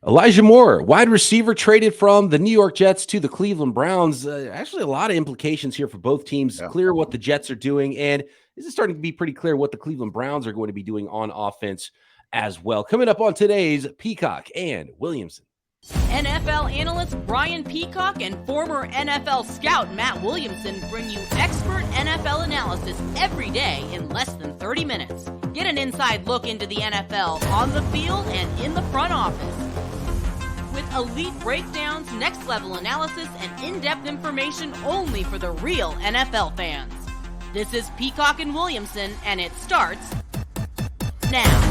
Elijah Moore, wide receiver, traded from the New York Jets to the Cleveland Browns. Actually, a lot of implications here for both teams. Yeah. Clear what the Jets are doing, and this is starting to be pretty clear what the Cleveland Browns are going to be doing on offense as well. Coming up on today's Peacock and Williamson. NFL analyst Brian Peacock and former NFL scout Matt Williamson bring you expert NFL analysis every day in less than 30 minutes. Get an inside look into the NFL on the field and in the front office. With elite breakdowns, next-level analysis, and in-depth information only for the real NFL fans. This is Peacock and Williamson, and it starts now.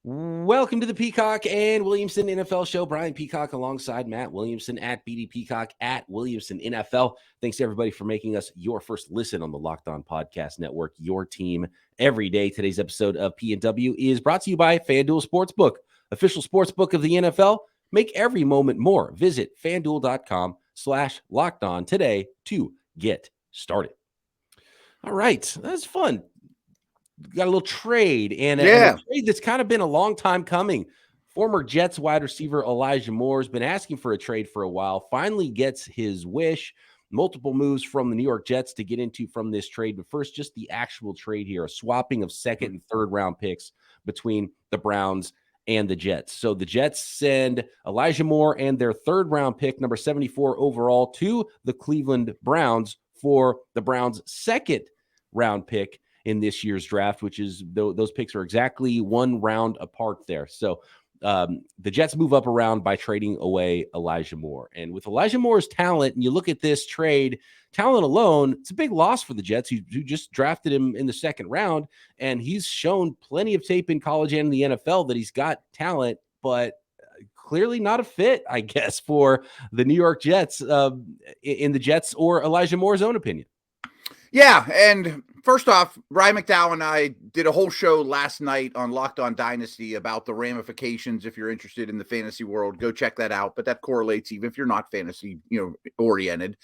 Welcome to the Peacock and Williamson NFL Show. Brian Peacock alongside Matt Williamson at BD Peacock at Williamson NFL. Thanks to everybody for making us your first listen on the Locked On Podcast Network, your team every day. Today's episode of P&W is brought to you by FanDuel Sportsbook, official sportsbook of the NFL. Make every moment more. Visit FanDuel.com/LockedOn today to get started. All right, that's fun. Got a little trade, and a trade that's kind of been a long time coming. Former Jets wide receiver Elijah Moore has been asking for a trade for a while, finally gets his wish. Multiple moves from the New York Jets to get into from this trade. But first, just the actual trade here, a swapping of second and third round picks between the Browns and the Jets. So the Jets send Elijah Moore and their third round pick, number 74 overall, to the Cleveland Browns for the Browns' second round pick in this year's draft, which is those picks are exactly one round apart there. So the Jets move up around by trading away Elijah Moore. And with Elijah Moore's talent, and you look at this trade, talent alone, it's a big loss for the Jets who just drafted him in the second round. And he's shown plenty of tape in college and in the NFL that he's got talent, but clearly not a fit, I guess, for the New York Jets in the Jets or Elijah Moore's own opinion. Yeah, and first off, Ryan McDowell and I did a whole show last night on Locked On Dynasty about the ramifications. If you're interested in the fantasy world, go check that out. But that correlates even if you're not fantasy, oriented.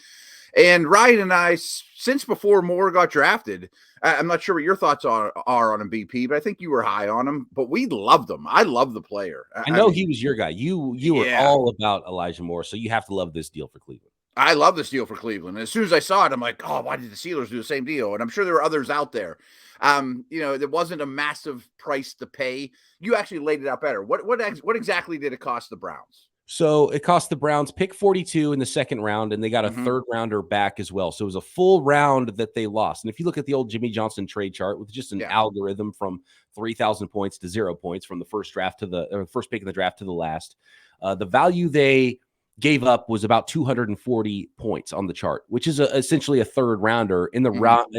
And Ryan and I, since before Moore got drafted, I'm not sure what your thoughts are on him, BP, but I think you were high on him. But we loved him. I love the player. I know he was your guy. You were all about Elijah Moore, so you have to love this deal for Cleveland. I love this deal for Cleveland. And as soon as I saw it, I'm like, oh, why did the Steelers do the same deal? And I'm sure there were others out there. There wasn't a massive price to pay. You actually laid it out better. What exactly did it cost the Browns? So it cost the Browns pick 42 in the second round, and they got a third rounder back as well. So it was a full round that they lost. And if you look at the old Jimmy Johnson trade chart with just an algorithm from 3,000 points to 0 points from the first draft to the first pick in the draft to the last, the value they gave up was about 240 points on the chart, which is essentially a third rounder in the round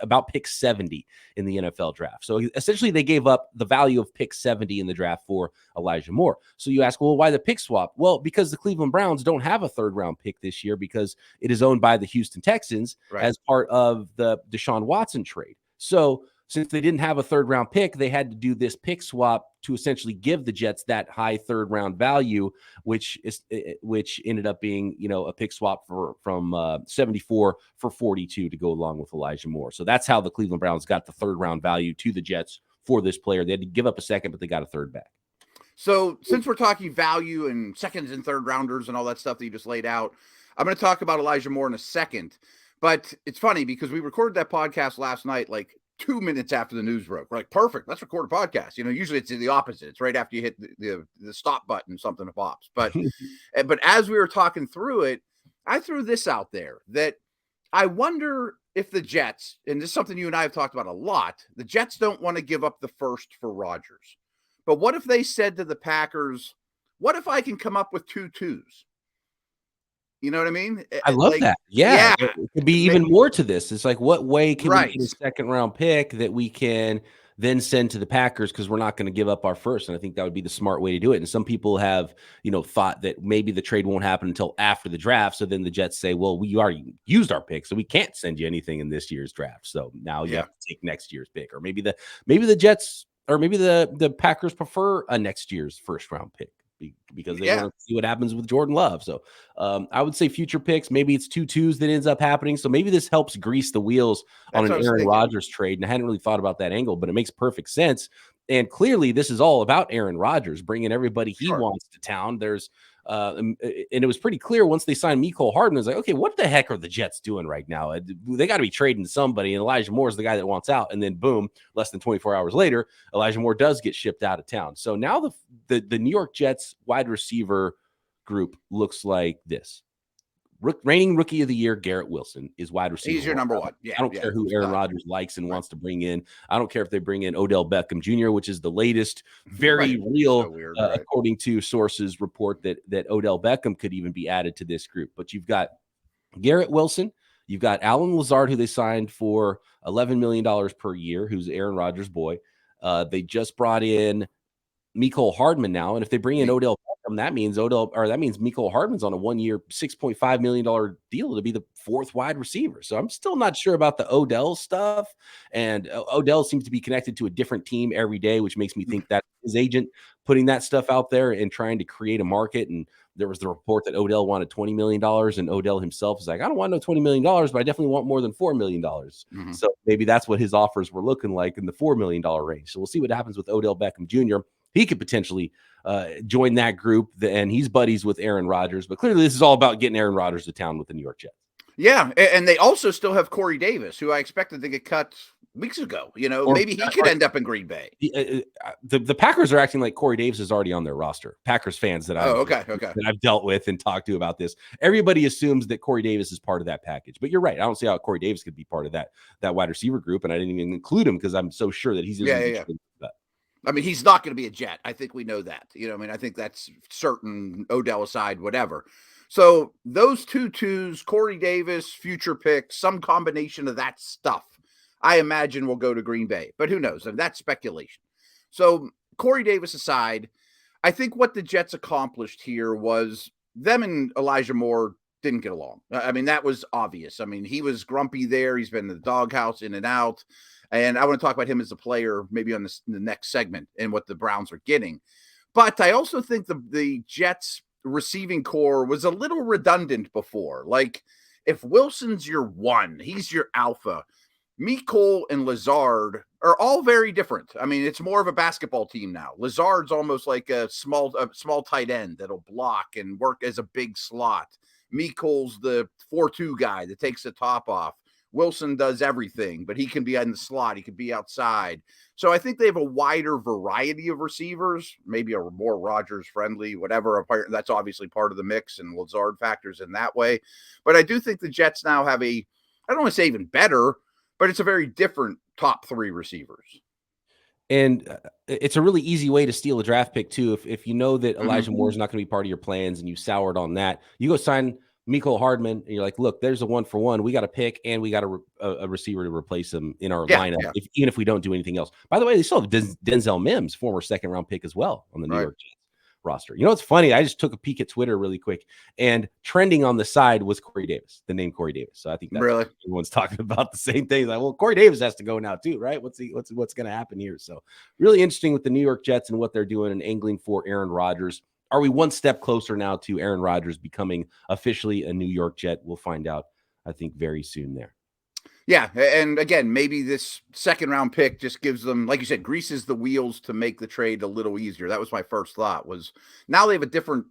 about pick 70 in the NFL draft. So essentially they gave up the value of pick 70 in the draft for Elijah Moore. So you ask, well, why the pick swap? Well, because the Cleveland Browns don't have a third round pick this year because it is owned by the Houston Texans as part of the DeSean Watson trade. So since they didn't have a third round pick, they had to do this pick swap to essentially give the Jets that high third round value, which ended up being, a pick swap from 74 for 42 to go along with Elijah Moore. So that's how the Cleveland Browns got the third round value to the Jets for this player. They had to give up a second, but they got a third back. So since we're talking value and seconds and third rounders and all that stuff that you just laid out, I'm going to talk about Elijah Moore in a second. But it's funny because we recorded that podcast last night, like 2 minutes after the news broke. We're like, perfect, let's record a podcast. Usually it's the opposite. It's right after you hit the stop button, something pops. But but as we were talking through it, I threw this out there that I wonder if the Jets, and this is something you and I have talked about a lot, the Jets don't want to give up the first for Rodgers. But what if they said to the Packers, what if I can come up with 2 twos? You know what I mean? I love that. Yeah. It could be even more to this. It's like, what way can we get a second round pick that we can then send to the Packers because we're not going to give up our first? And I think that would be the smart way to do it. And some people have, thought that maybe the trade won't happen until after the draft. So then the Jets say, well, we already used our pick, so we can't send you anything in this year's draft. So now you have to take next year's pick. Or maybe the Jets or maybe the Packers prefer a next year's first round pick. because they want to see what happens with Jordan Love. So I would say future picks. Maybe it's 2-2s that ends up happening. So maybe this helps grease the wheels on an Aaron Rodgers trade. And I hadn't really thought about that angle, but it makes perfect sense. And clearly, this is all about Aaron Rodgers bringing everybody he wants to town. There's and it was pretty clear once they signed Mecole Hardman. It was like, okay, what the heck are the Jets doing right now? They got to be trading somebody. And Elijah Moore is the guy that wants out. And then boom, less than 24 hours later, Elijah Moore does get shipped out of town. So now the New York Jets wide receiver group looks like this. Reigning rookie of the year, Garrett Wilson, is wide receiver. He's your number one. Yeah, I don't care who Aaron Rodgers likes and wants to bring in. I don't care if they bring in Odell Beckham Jr., which is the latest, very real, so weird, according to sources, report that Odell Beckham could even be added to this group. But you've got Garrett Wilson, you've got Allen Lazard, who they signed for $11 million per year, who's Aaron Rodgers' boy. They just brought in Mecole Hardman now, and if they bring in Odell Beckham, that means Mecole Hardman's on a 1-year, $6.5 million deal to be the fourth wide receiver. So I'm still not sure about the Odell stuff, and Odell seems to be connected to a different team every day, which makes me think that his agent putting that stuff out there and trying to create a market. And there was the report that Odell wanted $20 million, and Odell himself is like, I don't want no $20 million, but I definitely want more than $4 million. So maybe that's what his offers were looking like in the $4 million range. So we'll see what happens with Odell Beckham Jr. He could potentially join that group, and he's buddies with Aaron Rodgers. But clearly, this is all about getting Aaron Rodgers to town with the New York Jets. Yeah, and they also still have Corey Davis, who I expected to get cut weeks ago. Maybe he could end up in Green Bay. The Packers are acting like Corey Davis is already on their roster. Packers fans that I've dealt with and talked to about this. Everybody assumes that Corey Davis is part of that package. But you're right. I don't see how Corey Davis could be part of that wide receiver group, and I didn't even include him because I'm so sure that he's I mean, he's not going to be a Jet. I think we know that. I think that's certain, Odell aside, whatever. So those 2-2s, Corey Davis, future picks, some combination of that stuff, I imagine will go to Green Bay. But who knows? I mean, that's speculation. So Corey Davis aside, I think what the Jets accomplished here was them and Elijah Moore didn't get along. I mean, that was obvious. I mean, he was grumpy there. He's been in the doghouse, in and out. And I want to talk about him as a player maybe on the next segment and what the Browns are getting. But I also think the Jets receiving core was a little redundant before. Like, if Wilson's your one, he's your alpha. Mecole and Lazard are all very different. I mean, it's more of a basketball team now. Lazard's almost like a small tight end that'll block and work as a big slot. Mecole's the 4-2 guy that takes the top off. Wilson does everything, but he can be in the slot. He can be outside. So I think they have a wider variety of receivers, maybe a more Rodgers friendly, whatever. That's obviously part of the mix, and Lazard factors in that way. But I do think the Jets now have I don't want to say even better, but it's a very different top three receivers. And it's a really easy way to steal a draft pick too. If you know that Elijah Moore is not going to be part of your plans and you soured on that, you go sign Mecole Hardman, and you're like, look, there's a 1-for-1. We got a pick, and we got a receiver to replace him in our lineup, even if we don't do anything else. By the way, they still have Denzel Mims, former second-round pick as well, on the New York Jets roster. You know what's funny? I just took a peek at Twitter really quick, and trending on the side was Corey Davis, the name Corey Davis. So I think that everyone's talking about the same thing. Like, well, Corey Davis has to go now too, right? What's going to happen here? So really interesting with the New York Jets and what they're doing and angling for Aaron Rodgers. Are we one step closer now to Aaron Rodgers becoming officially a New York Jet? We'll find out, I think, very soon there. Yeah, and again, maybe this second-round pick just gives them, like you said, greases the wheels to make the trade a little easier. That was my first thought, was now they have different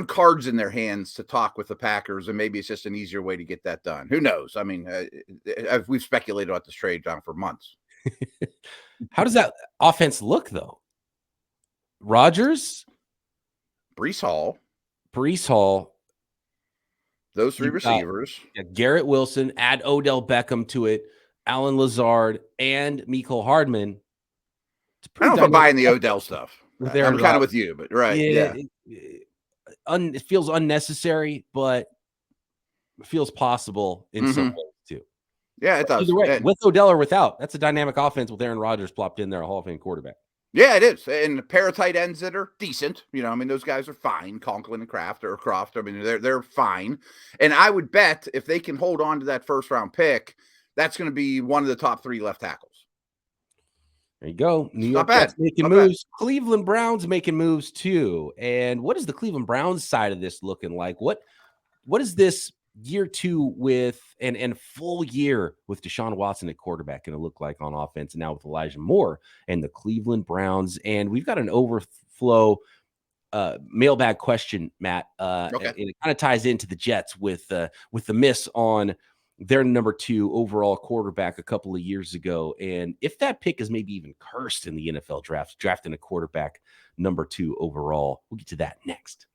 cards in their hands to talk with the Packers, and maybe it's just an easier way to get that done. Who knows? I mean, we've speculated about this trade, John, for months. How does that offense look, though? Rodgers, Breece Hall, those three receivers. Garrett Wilson, add Odell Beckham to it, Allen Lazard, and Mecole Hardman. I don't know if I'm buying the Odell stuff. I'm kind of with you, but it feels unnecessary, but it feels possible in some ways too. Yeah, it does. With Odell or without, that's a dynamic offense with Aaron Rodgers plopped in there, a Hall of Fame quarterback. Yeah, it is. And a pair of tight ends that are decent. I mean, those guys are fine. Conklin and Croft. I mean, they're fine. And I would bet if they can hold on to that first round pick, that's going to be one of the top three left tackles. There you go. New Not York bad. Jets making Not bad. moves. Cleveland Browns making moves too. And what is the Cleveland Browns side of this looking like? What is this year 2 with and full year with DeSean Watson at quarterback going to look like on offense, and now with Elijah Moore and the Cleveland Browns? And we've got an overflow mailbag question, Matt. Okay. And it kind of ties into the Jets with the miss on their number 2 overall quarterback a couple of years ago. And if that pick is maybe even cursed in the NFL draft, drafting a quarterback number 2 overall. We'll get to that next.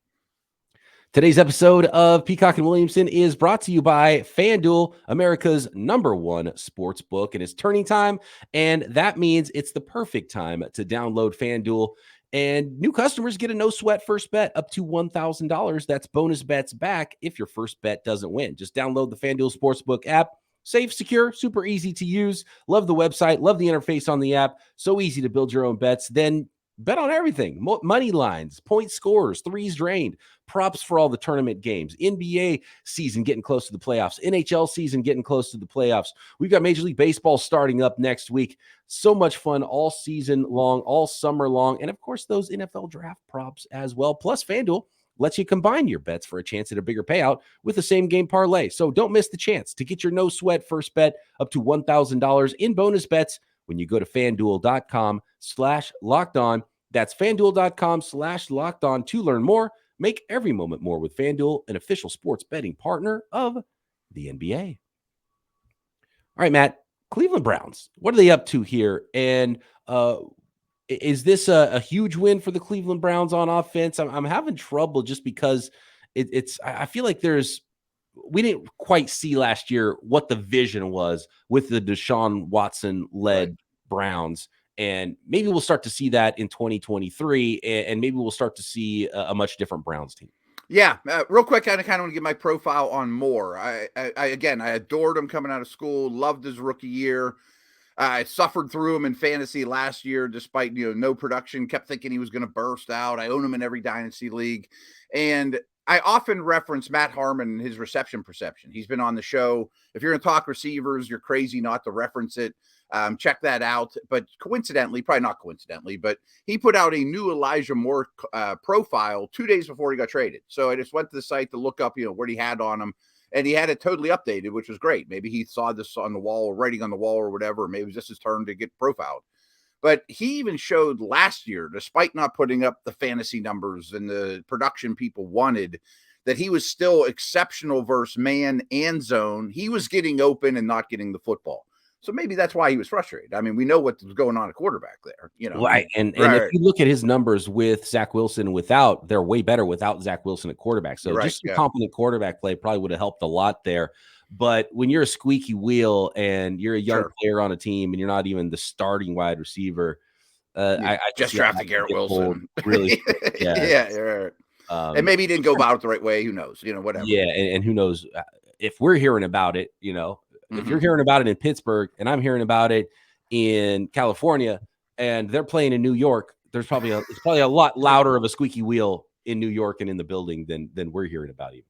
Today's episode of Peacock and Williamson is brought to you by FanDuel, America's #1 sports book. And it's turning time, and that means it's the perfect time to download FanDuel. And new customers get a no-sweat first bet up to $1,000. That's bonus bets back if your first bet doesn't win. Just download the FanDuel Sportsbook app. Safe, secure, super easy to use. Love the website. Love the interface on the app. So easy to build your own bets. Then bet on everything. Money lines, point scores, threes drained, props for all the tournament games, NBA season getting close to the playoffs, NHL season getting close to the playoffs. We've got Major League Baseball starting up next week. So much fun all season long, all summer long. And of course, those NFL draft props as well. Plus, FanDuel lets you combine your bets for a chance at a bigger payout with the same game parlay. So don't miss the chance to get your no sweat first bet up to $1,000 in bonus bets when you go to FanDuel.com/lockedon. That's FanDuel.com/lockedon to learn more. Make every moment more with FanDuel, an official sports betting partner of the NBA. All right, Matt, Cleveland Browns, what are they up to here? And is this a huge win for the Cleveland Browns on offense? I'm having trouble just because I feel like we didn't quite see last year what the vision was with the DeSean Watson-led Browns. And maybe we'll start to see that in 2023, and maybe we'll start to see a much different Browns team. Yeah, real quick, I kind of want to get my profile on Moore. I adored him coming out of school, loved his rookie year. I suffered through him in fantasy last year, despite no production. Kept thinking he was going to burst out. I own him in every dynasty league, and I often reference Matt Harmon and his reception perception. He's been on the show. If you're going to talk receivers, you're crazy not to reference it. Check that out. But coincidentally, probably not coincidentally, but he put out a new Elijah Moore profile 2 days before he got traded. So I just went to the site to look up, what he had on him. And he had it totally updated, which was great. Maybe he saw this on the wall or writing on the wall or whatever. Maybe it was just his turn to get profiled. But he even showed last year, despite not putting up the fantasy numbers and the production people wanted, that he was still exceptional versus man and zone. He was getting open and not getting the football. So maybe that's why he was frustrated. I mean, we know what's going on at quarterback there, Right. And if you look at his numbers with Zach Wilson without, they're way better without Zach Wilson at quarterback. So just some competent quarterback play probably would have helped a lot there. But when you're a squeaky wheel and you're a young player on a team and you're not even the starting wide receiver, I just drafted Garrett Wilson. Really? Yeah. And maybe he didn't go about it the right way. Who knows? Whatever. Yeah. And who knows if we're hearing about it, if you're hearing about it in Pittsburgh and I'm hearing about it in California and they're playing in New York, it's probably a lot louder of a squeaky wheel in New York and in the building than we're hearing about it.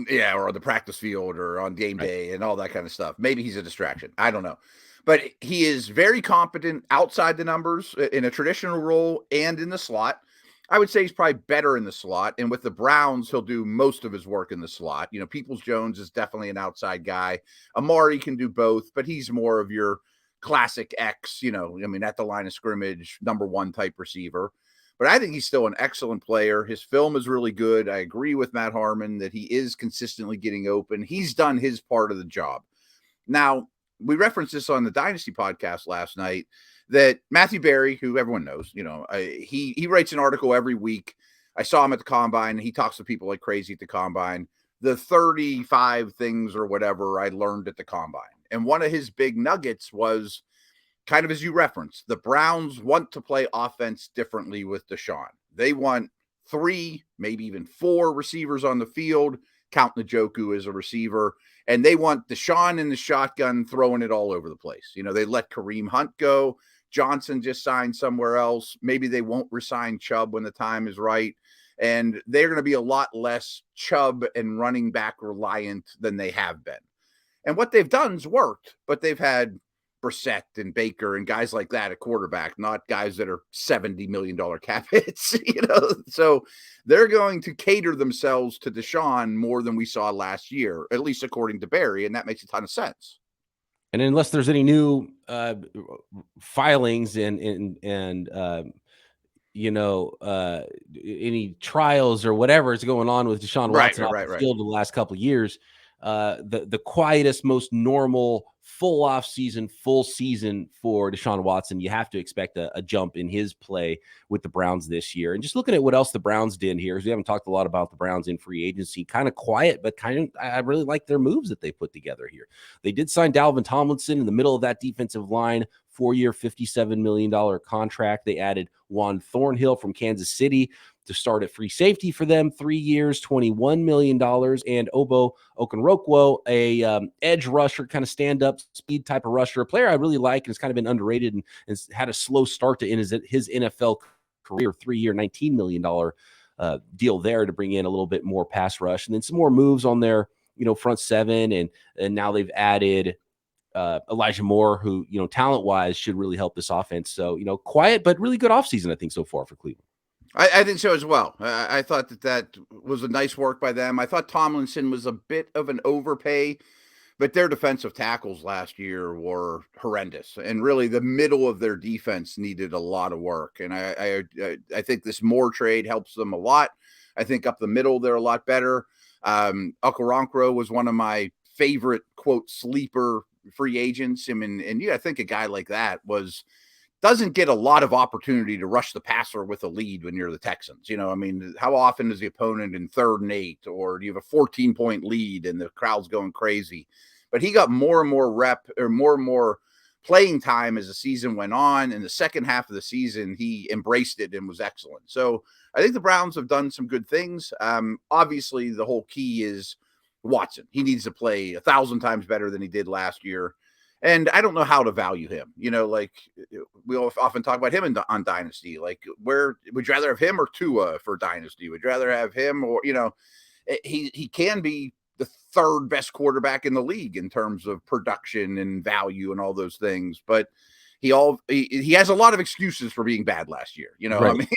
Yeah, or on the practice field or on game day and all that kind of stuff. Maybe he's a distraction. I don't know. But he is very competent outside the numbers in a traditional role and in the slot. I would say he's probably better in the slot. And with the Browns, he'll do most of his work in the slot. Peoples-Jones is definitely an outside guy. Amari can do both, but he's more of your classic X, at the line of scrimmage, #1 type receiver. But I think he's still an excellent player. His film is really good. I agree with Matt Harmon that he is consistently getting open. He's done his part of the job. Now, we referenced this on the Dynasty podcast last night, that Matthew Berry, who everyone knows, he writes an article every week. I saw him at the Combine. He talks to people like crazy at the Combine. The 35 things or whatever I learned at the Combine. And one of his big nuggets was kind of as you referenced, the Browns want to play offense differently with DeSean. They want 3, maybe even 4 receivers on the field, count Njoku as a receiver. And they want DeSean in the shotgun throwing it all over the place. They let Kareem Hunt go. Johnson just signed somewhere else. Maybe they won't resign Chubb when the time is right. And they're going to be a lot less Chubb and running back reliant than they have been. And what they've done's worked, but they've had Brissett and Baker and guys like that at quarterback, not guys that are $70 million cap hits, So they're going to cater themselves to DeSean more than we saw last year, at least according to Barry, and that makes a ton of sense. And unless there's any new filings and any trials or whatever is going on with DeSean Watson off the field the last couple of years, the quietest, most normal full season for DeSean Watson, you have to expect a jump in his play with the Browns this year. And just looking at what else the Browns did here, we haven't talked a lot about the Browns in free agency, kind of quiet, but I really like their moves that they put together here. They did sign Dalvin Tomlinson in the middle of that defensive line, 4-year, $57 million contract. They added Juan Thornhill from Kansas City to start at free safety for them, 3 years, $21 million. And Obo Okunrokwo, a edge rusher, kind of stand-up speed type of rusher, a player I really like and has kind of been underrated and has had a slow start to his NFL career, 3-year, $19 million deal there to bring in a little bit more pass rush. And then some more moves on their front seven, and now they've added Elijah Moore, who, talent-wise should really help this offense. So, quiet but really good offseason, I think, so far for Cleveland. I think so as well. I thought that was a nice work by them. I thought Tomlinson was a bit of an overpay, but their defensive tackles last year were horrendous. And really the middle of their defense needed a lot of work. And I think this Moore trade helps them a lot. I think up the middle, they're a lot better. Okoronkwo was one of my favorite, quote, sleeper free agents. I mean, and I think a guy like that doesn't get a lot of opportunity to rush the passer with a lead when you're the Texans. I mean, how often is the opponent in 3rd and 8, or do you have a 14-point lead and the crowd's going crazy? But he got more and more playing time as the season went on. In the second half of the season, he embraced it and was excellent. So I think the Browns have done some good things. Obviously, the whole key is Watson. He needs to play 1,000 times better than he did last year. And I don't know how to value him. Like we often talk about him on Dynasty. Like, where would you rather have him or Tua for Dynasty? Would you rather have him or, he can be the 3rd best quarterback in the league in terms of production and value and all those things. But he has a lot of excuses for being bad last year. Right. I mean,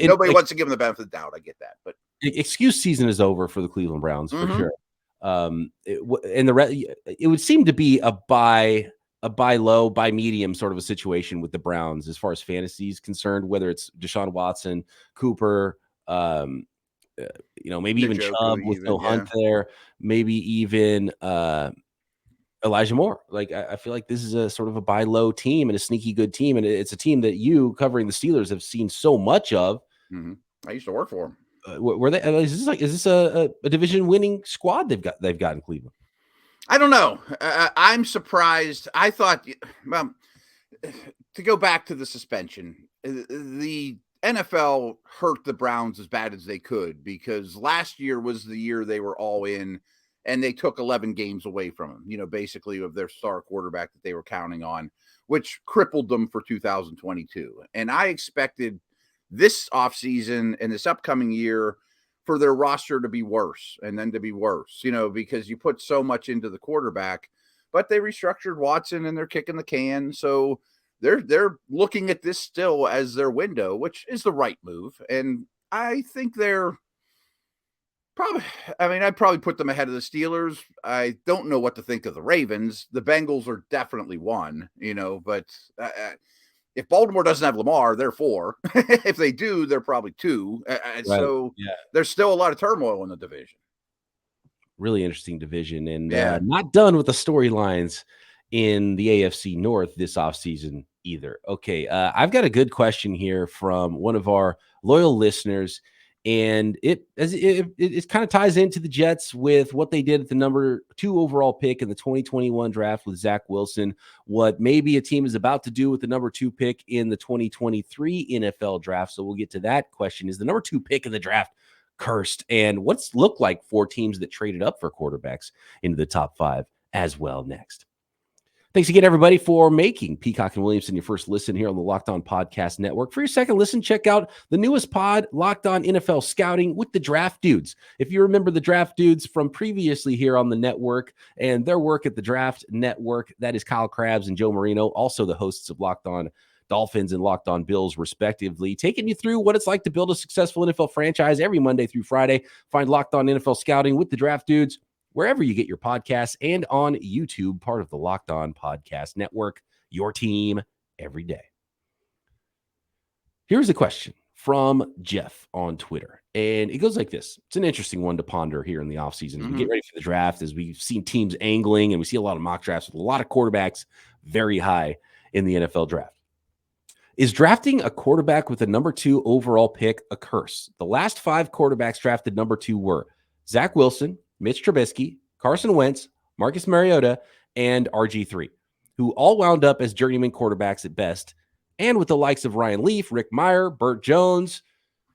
nobody wants to give him the benefit of the doubt. I get that, but excuse season is over for the Cleveland Browns for sure. It would seem to be a buy low, buy medium sort of a situation with the Browns as far as fantasy is concerned, whether it's DeSean Watson, Cooper, maybe even Chubb with no Hunt there, maybe even Elijah Moore. Like, I feel like this is a sort of a buy low team and a sneaky good team. And it's a team that you, covering the Steelers, have seen so much of. Mm-hmm. I used to work for them. Were they? Is this a division winning squad they've got in Cleveland? I don't know. I'm surprised. I thought, to go back to the suspension, the NFL hurt the Browns as bad as they could, because last year was the year they were all in, and they took 11 games away from them. Basically of their star quarterback that they were counting on, which crippled them for 2022. And I expected this offseason and this upcoming year for their roster to be worse, and then to be worse, because you put so much into the quarterback. But they restructured Watson and they're kicking the can. So they're looking at this still as their window, which is the right move. And I think they're I'd probably put them ahead of the Steelers. I don't know what to think of the Ravens. The Bengals are definitely one, but if Baltimore doesn't have Lamar, they're 4. If they do, they're probably 2. Right. So there's still a lot of turmoil in the division. Really interesting division, and not done with the storylines in the AFC North this offseason either. Okay, I've got a good question here from one of our loyal listeners, and it kind of ties into the Jets with what they did at the number 2 overall pick in the 2021 draft with Zach Wilson, what maybe a team is about to do with the number 2 pick in the 2023 NFL draft. So we'll get to that question. Is the number 2 pick in the draft cursed? And what's looked like for teams that traded up for quarterbacks into the top 5 as well next. Thanks again, everybody, for making Peacock and Williamson your first listen here on the Locked On Podcast Network. For your second listen, check out the newest pod, Locked On NFL Scouting with the Draft Dudes. If you remember the Draft Dudes from previously here on the network and their work at the Draft Network, that is Kyle Krabs and Joe Marino, also the hosts of Locked On Dolphins and Locked On Bills, respectively, taking you through what it's like to build a successful NFL franchise every Monday through Friday. Find Locked On NFL Scouting with the Draft Dudes wherever you get your podcasts and on YouTube, part of the Locked On Podcast Network, your team every day. Here's a question from Jeff on Twitter, and it goes like this. It's an interesting one to ponder here in the offseason as we get ready for the draft, as we've seen teams angling, and we see a lot of mock drafts with a lot of quarterbacks very high in the NFL draft. Is drafting a quarterback with a number 2 overall pick a curse? The last 5 quarterbacks drafted number 2 were Zach Wilson, Mitch Trubisky, Carson Wentz, Marcus Mariota, and RG3, who all wound up as journeyman quarterbacks at best, and with the likes of Ryan Leaf, Rick Meyer, Burt Jones,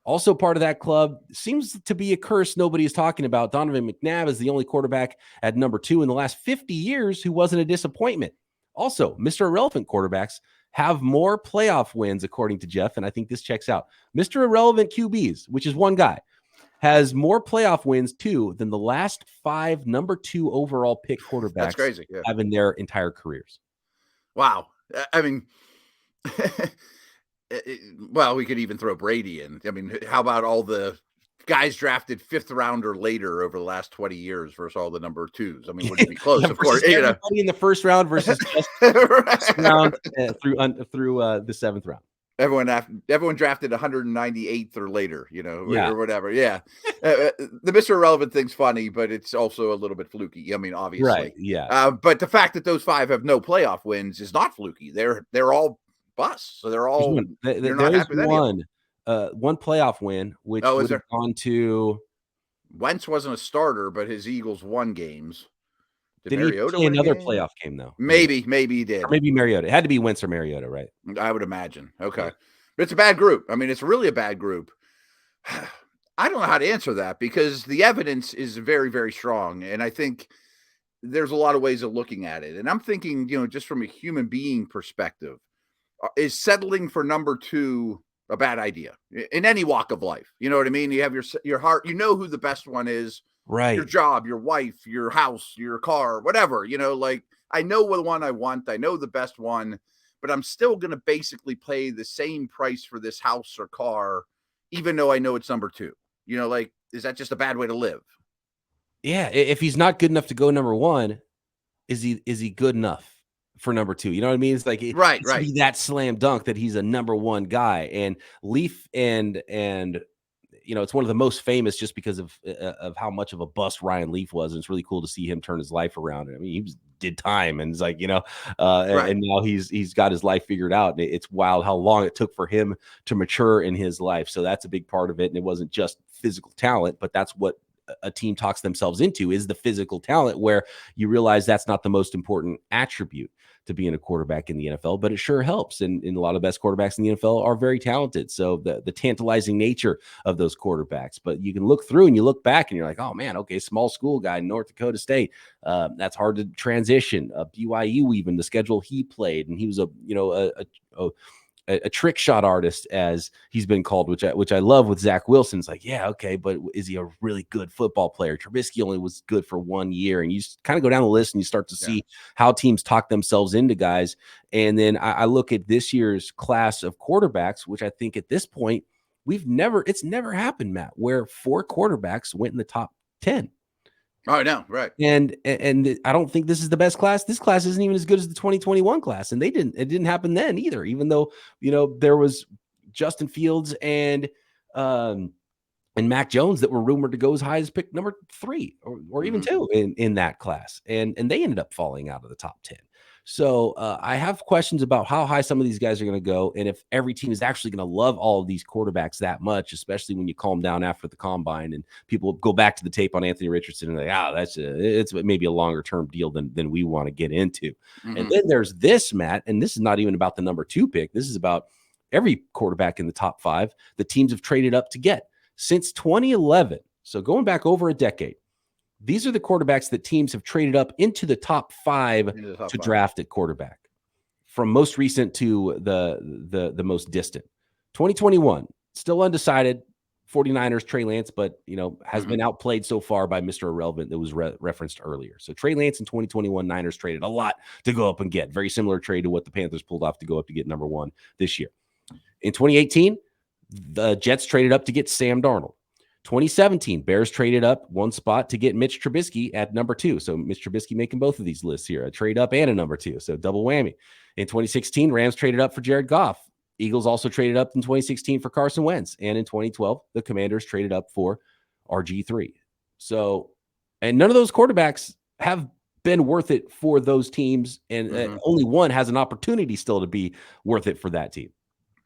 also part of that club. Seems to be a curse nobody is talking about. Donovan McNabb is the only quarterback at number 2 in the last 50 years who wasn't a disappointment. Also, Mr. Irrelevant quarterbacks have more playoff wins, according to Jeff, and I think this checks out. Mr. Irrelevant QBs, which is one guy, has more playoff wins, too, than the last 5 number 2 overall pick quarterbacks That's crazy. Yeah. have in their entire careers. Wow. I mean, well, we could even throw Brady in. I mean, how about all the guys drafted 5th round or later over the last 20 years versus all the number 2s? I mean, wouldn't be close, of course. Everybody in the first round versus just first round through the 7th round. Everyone drafted 198th or later, or whatever. Yeah. The Mr. Irrelevant thing's funny, but it's also a little bit fluky. I mean, obviously. Right. Yeah. But the fact that those 5 have no playoff wins is not fluky. They're all busts. So they're all they're not happy with one playoff win, which would have gone to Wentz wasn't a starter, but his Eagles won games. Did Mariota he play another playoff game, though? Maybe he did. Or maybe Mariota. It had to be Wentz or Mariota, right? I would imagine. Okay. But it's a bad group. I mean, it's really a bad group. I don't know how to answer that because the evidence is very, very strong. And I think there's a lot of ways of looking at it. And I'm thinking, just from a human being perspective, is settling for number 2 a bad idea in any walk of life? You know what I mean? You have your heart, who the best one is. Right. Your job, your wife, your house, your car, whatever, I know the one I want. I know the best one, but I'm still going to basically pay the same price for this house or car, even though I know it's number 2. Is that just a bad way to live? Yeah. If he's not good enough to go number 1, is he good enough for number 2? You know what I mean? It's like, right. Be that slam dunk that he's a number 1 guy. And Leaf and it's one of the most famous just because of how much of a bust Ryan Leaf was. And it's really cool to see him turn his life around. I mean, he did time and it's like, right. And now he's got his life figured out. And it's wild how long it took for him to mature in his life. So that's a big part of it. And it wasn't just physical talent, but that's what a team talks themselves into, is the physical talent, where you realize that's not the most important attribute to being a quarterback in the NFL, but it sure helps. And a lot of the best quarterbacks in the NFL are very talented. So the tantalizing nature of those quarterbacks, but you can look through and you look back and you're like, oh man, okay, small school guy, North Dakota State. That's hard to transition. BYU, even the schedule he played, and he was a trick shot artist, as he's been called, which I love with Zach Wilson. It's like, yeah, okay, but is he a really good football player? Trubisky only was good for 1 year, and you kind of go down the list and you start to see how teams talk themselves into guys. And then I look at this year's class of quarterbacks, which I think at this point it's never happened, Matt, where 4 quarterbacks went in the top 10. Oh, no, right. And I don't think this is the best class. This class isn't even as good as the 2021 class. And it didn't happen then either, even though, there was Justin Fields and Mac Jones that were rumored to go as high as pick number 3 or even 2 in that class. And they ended up falling out of the top 10. So I have questions about how high some of these guys are going to go, and if every team is actually going to love all of these quarterbacks that much, especially when you calm down after the combine and people go back to the tape on Anthony Richardson and like, it's maybe a longer term deal than we want to get into. And then there's this, Matt, and this is not even about the number 2 pick. This is about every quarterback in the top 5 the teams have traded up to get since 2011. So going back over a decade, these are the quarterbacks that teams have traded up into the top five to draft at quarterback, from most recent to the most distant. 2021, still undecided. 49ers, Trey Lance, but has been outplayed so far by Mr. Irrelevant that was referenced earlier. So Trey Lance in 2021, Niners traded a lot to go up and get. Very similar trade to what the Panthers pulled off to go up to get number one this year. In 2018, the Jets traded up to get Sam Darnold. 2017, Bears traded up one spot to get Mitch Trubisky at number 2. So Mitch Trubisky making both of these lists here, a trade up and a number 2. So double whammy. In 2016, Rams traded up for Jared Goff. Eagles also traded up in 2016 for Carson Wentz. And in 2012, the Commanders traded up for RG3. So, and none of those quarterbacks have been worth it for those teams. And only one has an opportunity still to be worth it for that team.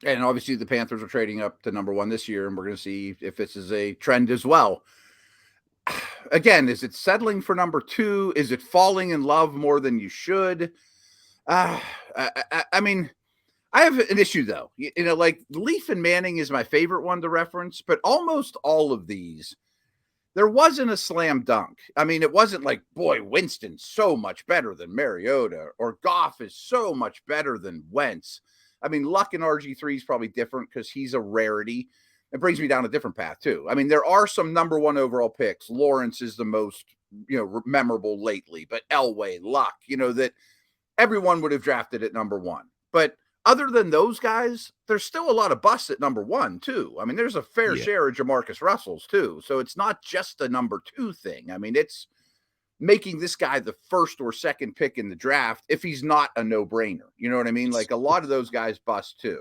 And obviously the Panthers are trading up to number 1 this year, and we're going to see if this is a trend as well. Again, is it settling for number 2? Is it falling in love more than you should? I mean, I have an issue, though. Like Leaf and Manning is my favorite one to reference, but almost all of these, there wasn't a slam dunk. I mean, it wasn't like, boy, Winston's so much better than Mariota, or Goff is so much better than Wentz. I mean, Luck and RG3 is probably different because he's a rarity. It brings me down a different path, too. I mean, there are some number 1 overall picks. Lawrence is the most, memorable lately, but Elway, Luck, that everyone would have drafted at number 1. But other than those guys, there's still a lot of busts at number 1, too. I mean, there's a fair share of Jamarcus Russells, too. So it's not just a number 2 thing. I mean, it's making this guy the first or second pick in the draft if he's not a no-brainer. You know what I mean? Like a lot of those guys bust too.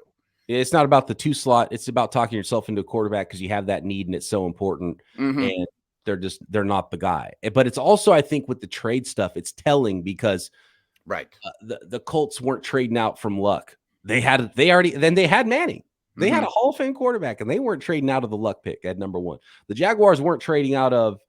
It's not about the 2 slot. It's about talking yourself into a quarterback because you have that need and it's so important. And they're not the guy. But it's also, I think, with the trade stuff, it's telling because the Colts weren't trading out from Luck. They had Manning. They had a Hall of Fame quarterback, and they weren't trading out of the Luck pick at number 1. The Jaguars weren't trading out of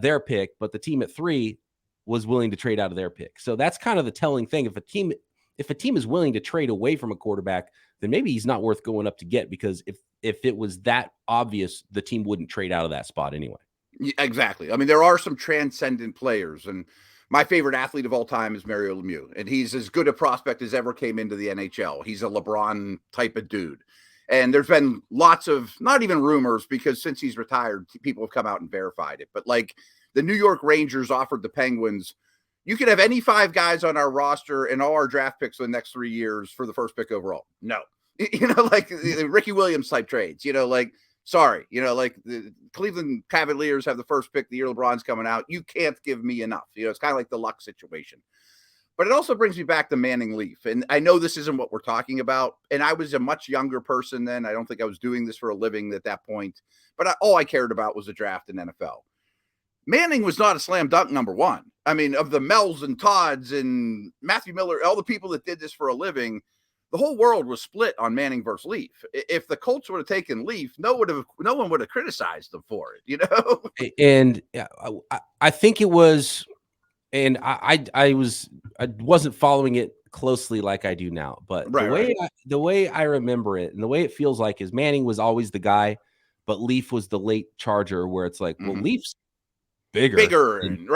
their pick, but the team at 3 was willing to trade out of their pick. So that's kind of the telling thing. If a team is willing to trade away from a quarterback, then maybe he's not worth going up to get, because if it was that obvious, the team wouldn't trade out of that spot anyway. Exactly. I mean, there are some transcendent players, and my favorite athlete of all time is Mario Lemieux, and he's as good a prospect as ever came into the NHL. He's a LeBron type of dude. And there's been lots of, not even rumors, because since he's retired, people have come out and verified it. But like the New York Rangers offered the Penguins, you could have any 5 guys on our roster and all our draft picks for the next 3 years for the first pick overall. No, like the Ricky Williams type trades, sorry, like the Cleveland Cavaliers have the first pick the year LeBron's coming out. You can't give me enough. It's kind of like the Luck situation. But it also brings me back to Manning Leaf. And I know this isn't what we're talking about. And I was a much younger person then. I don't think I was doing this for a living at that point. But all I cared about was the draft in NFL. Manning was not a slam dunk number 1. I mean, of the Mel's and Todd's and Matthew Miller, all the people that did this for a living, the whole world was split on Manning versus Leaf. If the Colts would have taken Leaf, no one would have criticized them for it, And I think it was, and I wasn't following it closely like I do now, but the way I remember it and the way it feels like is Manning was always the guy, but Leaf was the late charger, where it's like, well, Leaf's bigger and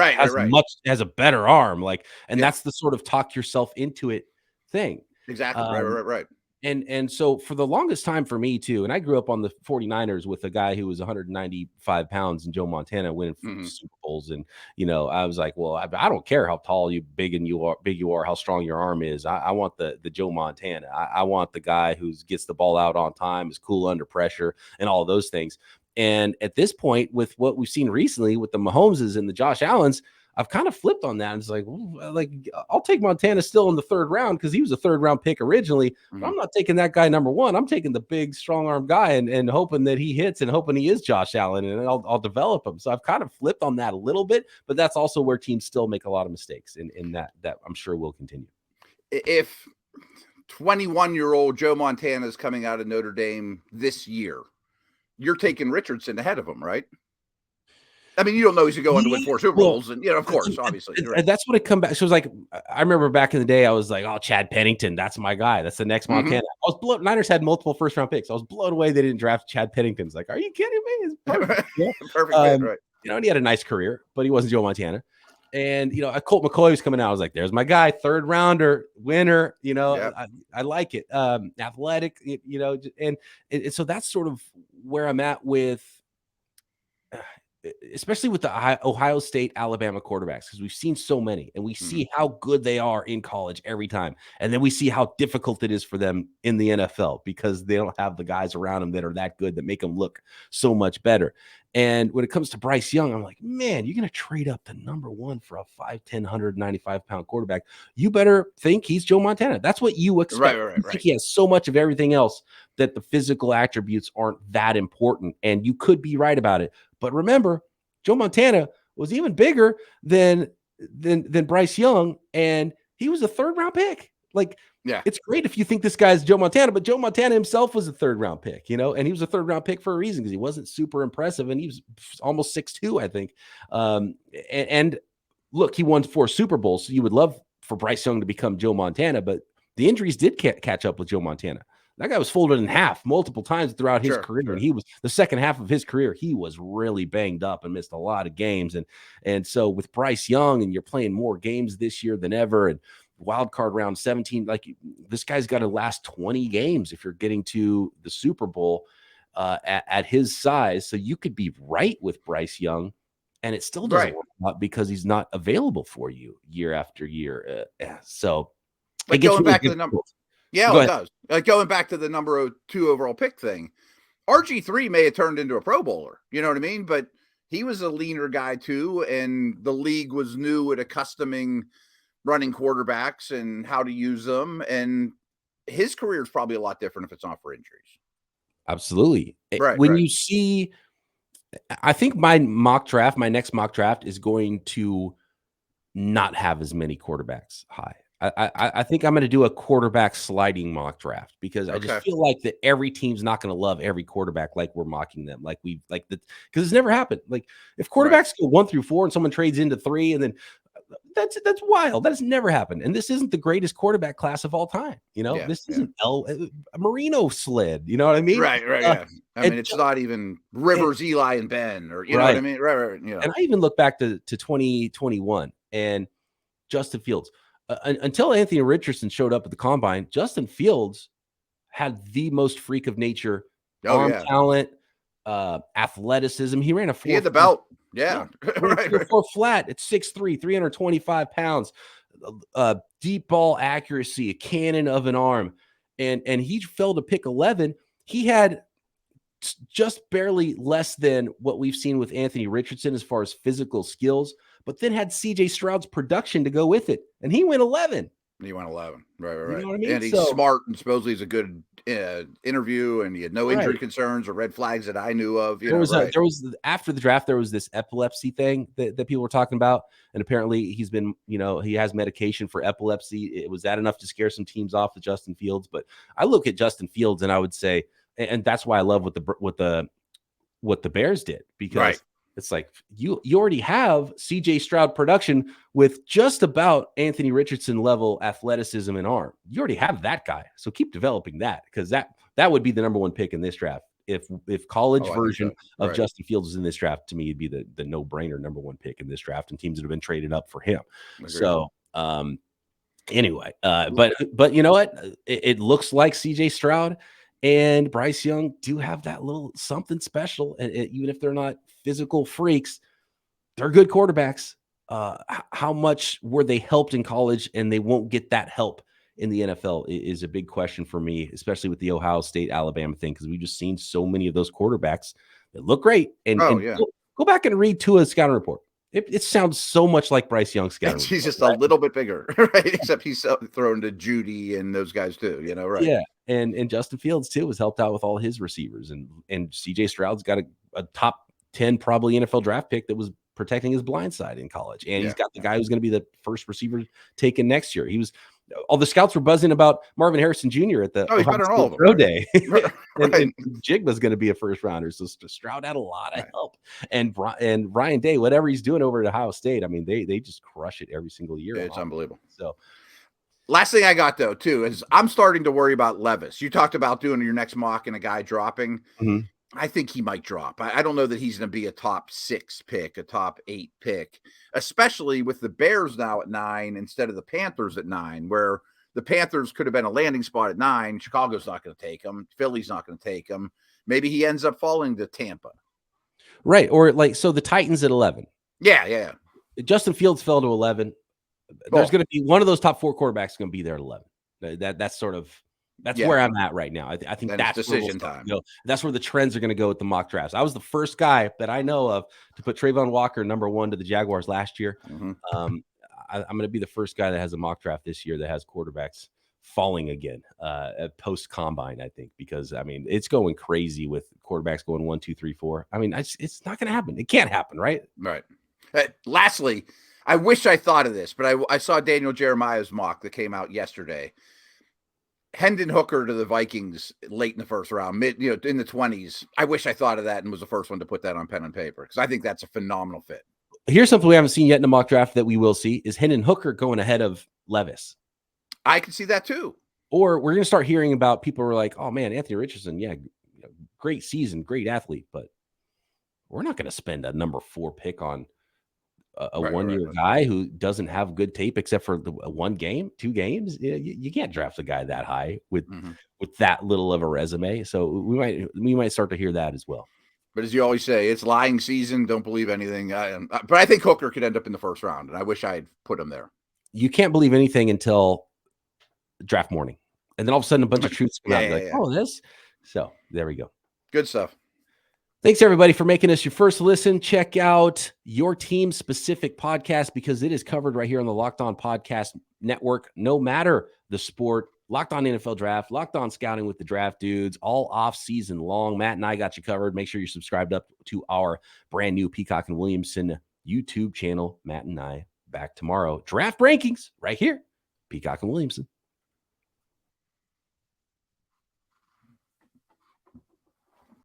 has a better arm, that's the sort of talk yourself into it thing. Exactly. Right. And so for the longest time for me too, and I grew up on the 49ers with a guy who was 195 pounds and Joe Montana winning Super Bowls. And, I was like, well, I don't care how tall big you are, how strong your arm is. I want the Joe Montana. I want the guy who gets the ball out on time, is cool under pressure, and all of those things. And at this point, with what we've seen recently with the Mahomeses and the Josh Allens, I've kind of flipped on that. It's like I'll take Montana still in the 3rd round because he was a 3rd round pick originally. But I'm not taking that guy number 1. I'm taking the big, strong arm guy and hoping that he hits and hoping he is Josh Allen, and I'll develop him. So I've kind of flipped on that a little bit, but that's also where teams still make a lot of mistakes in that I'm sure will continue. If 21-year-old Joe Montana is coming out of Notre Dame this year, you're taking Richardson ahead of him, right? I mean, you don't know he's going to win 4 Super Bowls, and of course, obviously. Right. That's what it come back. So it was like, I remember back in the day, I was like, oh, Chad Pennington, that's my guy. That's the next Montana. Niners had multiple 1st round picks. I was blown away they didn't draft Chad Pennington. It's like, are you kidding me? It's perfect. Perfect fit, right. And he had a nice career, but he wasn't Joe Montana. And, Colt McCoy was coming out. I was like, there's my guy, third rounder, winner. Yep. I like it. Athletic, and so that's sort of where I'm at with, especially with the Ohio State, Alabama quarterbacks, because we've seen so many and we see how good they are in college every time. And then we see how difficult it is for them in the NFL because they don't have the guys around them that are that good that make them look so much better. And when it comes to Bryce Young, I'm like, man, you're going to trade up to number one for a 5'10", 195-pound quarterback. You better think he's Joe Montana. That's what you expect. Right. You think he has so much of everything else that the physical attributes aren't that important. And you could be right about it. But remember, Joe Montana was even bigger than Bryce Young, and he was a third-round pick. It's great if you think this guy's Joe Montana, but Joe Montana himself was a third-round pick, and he was a third-round pick for a reason because he wasn't super impressive, and he was almost 6'2", I think. And look, he won 4 Super Bowls, so you would love for Bryce Young to become Joe Montana, but the injuries did catch up with Joe Montana. That guy was folded in half multiple times throughout his career. Sure. And he was the second half of his career. He was really banged up and missed a lot of games. And so with Bryce Young, and you're playing more games this year than ever, and wild card round 17, this guy's got to last 20 games if you're getting to the Super Bowl at his size. So you could be right with Bryce Young, and it still doesn't work out because he's not available for you year after year. So it gets going back to the number. Yeah, it does. Going back to the number 2 overall pick thing, RG3 may have turned into a Pro Bowler. You know what I mean? But he was a leaner guy too, and the league was new at accustoming running quarterbacks and how to use them. And his career is probably a lot different if it's not for injuries. Absolutely. You see, I think my next mock draft is going to not have as many quarterbacks high. I think I'm going to do a quarterback sliding mock draft because I just feel like that every team's not going to love every quarterback like we're mocking them, because it's never happened. Like if quarterbacks go 1 through 4 and someone trades into 3, and then that's wild. That has never happened. And this isn't the greatest quarterback class of all time. This isn't Marino sled. You know what I mean? Right. Yeah. I mean, it's not even Rivers, Eli, and Ben, or you know what I mean? Right. And I even look back to 2021 and Justin Fields. Until Anthony Richardson showed up at the combine, Justin Fields had the most freak of nature arm talent, athleticism. He ran a 4. He had the belt. Yeah. Right. 4 flat at 6'3", 325 pounds, deep ball accuracy, a cannon of an arm. And he fell to pick 11. He had just barely less than what we've seen with Anthony Richardson as far as physical skills, but then had CJ Stroud's production to go with it. And he went 11. He went 11. Right. You know what I mean? And he's smart, and supposedly he's a good interview, and he had no injury concerns or red flags that I knew of. There was after the draft, there was this epilepsy thing that people were talking about. And apparently he's been, he has medication for epilepsy. It was that enough to scare some teams off with Justin Fields. But I look at Justin Fields and I would say, and that's why I love what the Bears did, because it's like you already have CJ Stroud production with just about Anthony Richardson level athleticism and arm. You already have that guy. So keep developing that, because that would be the number 1 pick in this draft. If college version of Justin Fields is in this draft, to me, it'd be the no-brainer number 1 pick in this draft, and teams that have been traded up for him. Agreed. So anyway, but you know what? It looks like CJ Stroud and Bryce Young do have that little something special. And even if they're not physical freaks, they're good quarterbacks. How much were they helped in college and they won't get that help in the NFL is a big question for me, especially with the Ohio State, Alabama thing, because we've just seen so many of those quarterbacks that look great. And go back and read Tua's scouting report. It sounds so much like Bryce Young's scouting report. He's just a little bit bigger, right? Except he's thrown to Judy and those guys too, right? Yeah. And Justin Fields too was helped out with all his receivers, and CJ Stroud's got a top 10 probably NFL draft pick that was protecting his blind side in college, and he's got the guy who's going to be the first receiver taken next year. All the scouts were buzzing about Marvin Harrison Jr. at the pro day, and Jigba's going to be a first rounder. So Stroud had a lot of help, and Ryan Day, whatever he's doing over at Ohio State, I mean, they just crush it every single year. It's unbelievable. So. Last thing I got, though, too, is I'm starting to worry about Levis. You talked about doing your next mock and a guy dropping. Mm-hmm. I think he might drop. I don't know that he's going to be a top 6 pick, a top 8 pick, especially with the Bears now at 9 instead of the Panthers at 9, where the Panthers could have been a landing spot at 9. Chicago's not going to take him. Philly's not going to take him. Maybe he ends up falling to Tampa. Right. Or like, so the Titans at 11. Yeah. Justin Fields fell to 11. There's going to be one of those top 4 quarterbacks going to be there at 11. That's where I'm at right now. I think that's decision time. That's where the trends are going to go with the mock drafts. I was the first guy that I know of to put Trayvon Walker number 1 to the Jaguars last year. Mm-hmm. I'm going to be the first guy that has a mock draft this year that has quarterbacks falling again at post combine, I think, because I mean, it's going crazy with quarterbacks going 1, 2, 3, 4. I mean, it's not going to happen. It can't happen. Right. Lastly, I wish I thought of this, but I saw Daniel Jeremiah's mock that came out yesterday. Hendon Hooker to the Vikings late in the first round, in the 20s. I wish I thought of that and was the first one to put that on pen and paper because I think that's a phenomenal fit. Here's something we haven't seen yet in the mock draft that we will see is Hendon Hooker going ahead of Levis. I can see that too. Or we're going to start hearing about people who are like, oh man, Anthony Richardson, yeah, great season, great athlete, but we're not going to spend a number 4 pick on a one-year guy who doesn't have good tape except for the 1 game, 2 games. You can't draft a guy that high with that little of a resume. So we might start to hear that as well. But as you always say, it's lying season. Don't believe anything. But I think Hooker could end up in the first round, and I wish I had put him there. You can't believe anything until draft morning, and then all of a sudden a bunch of truths come out. Oh, this. So there we go. Good stuff. Thanks, everybody, for making us your first listen. Check out your team-specific podcast because it is covered right here on the Locked On Podcast Network, no matter the sport. Locked On NFL Draft, Locked On Scouting with the Draft Dudes, all off-season long. Matt and I got you covered. Make sure you're subscribed up to our brand new Peacock and Williamson YouTube channel. Matt and I back tomorrow. Draft rankings right here, Peacock and Williamson.